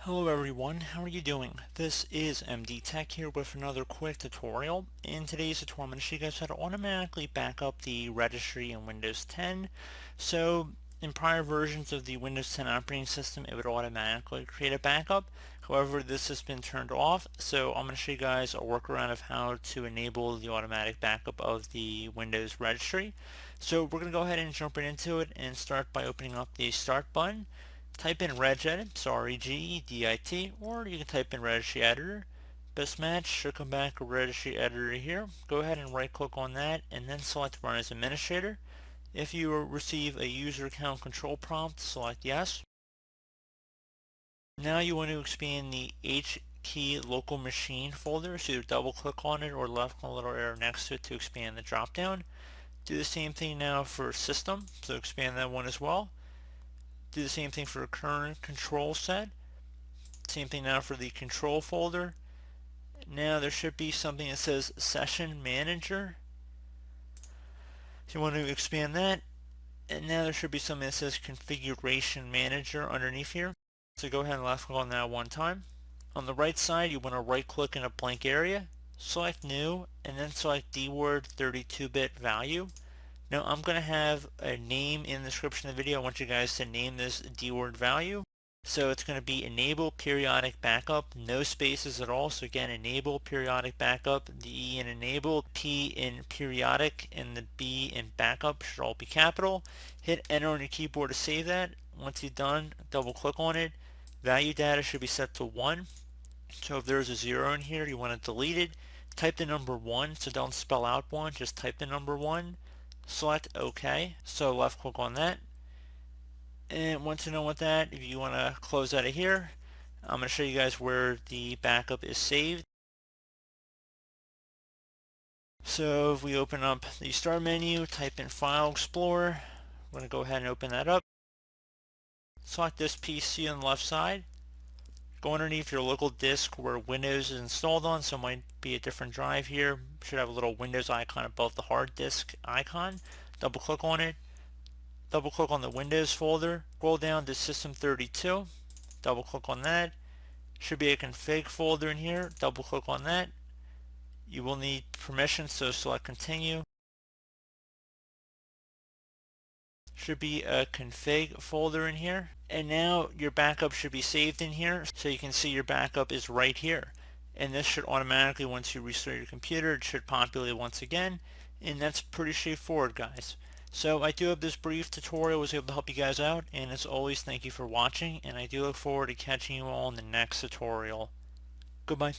Hello everyone, how are you doing? This is MD Tech here with another quick tutorial. In today's tutorial I'm going to show you guys how to automatically back up the registry in Windows 10. So in prior versions of the Windows 10 operating system it would automatically create a backup. However, this has been turned off, so I'm going to show you guys a workaround of how to enable the automatic backup of the Windows registry. So we're going to go ahead and jump right into it and start by opening up the Start button. Type in regedit, so R-E-G-E-D-I-T, or you can type in registry editor. Best match should come back a registry editor here. Go ahead and right click on that and then select run as administrator. If you receive a user account control prompt, select yes. Now you want to expand the H key local machine folder, so either double click on it or left click on the little arrow next to it to expand the drop down. Do the same thing now for system, so expand that one as well. Do the same thing for current control set. Same thing now for the control folder. Now there should be something that says session manager. So you want to expand that. And now there should be something that says configuration manager underneath here. So go ahead and left click on that one time. On the right side you want to right click in a blank area, select new, and then select DWORD 32-bit value. Now I'm going to have a name in the description of the video. I want you guys to name this DWORD value. So it's going to be EnablePeriodicBackup, no spaces at all. So again, EnablePeriodicBackup, the E in enable, P in periodic, and the B in backup should all be capital. Hit enter on your keyboard to save that. Once you're done, double click on it. Value data should be set to 1. So if there's a 0 in here, you want to delete it. Type the number 1, so don't spell out 1, just type the number 1. Select OK, so left click on that. And once you know what that, if you want to close out of here, I'm going to show you guys where the backup is saved. So if we open up the Start menu, type in File Explorer, we're going to go ahead and open that up. Select this PC on the left side. Go underneath your local disk where Windows is installed on, so it might be a different drive here. Should have a little Windows icon above the hard disk icon. Double click on it. Double click on the Windows folder. Scroll down to System 32. Double click on that. Should be a config folder in here. Double click on that. You will need permissions, so select continue. Should be a config folder in here, and now your backup should be saved in here, so you can see your backup is right here, and this should automatically, once you restart your computer, it should populate once again, and that's pretty straightforward, guys. So I do hope this brief tutorial was able to help you guys out, and as always, thank you for watching, and I do look forward to catching you all in the next tutorial. Goodbye.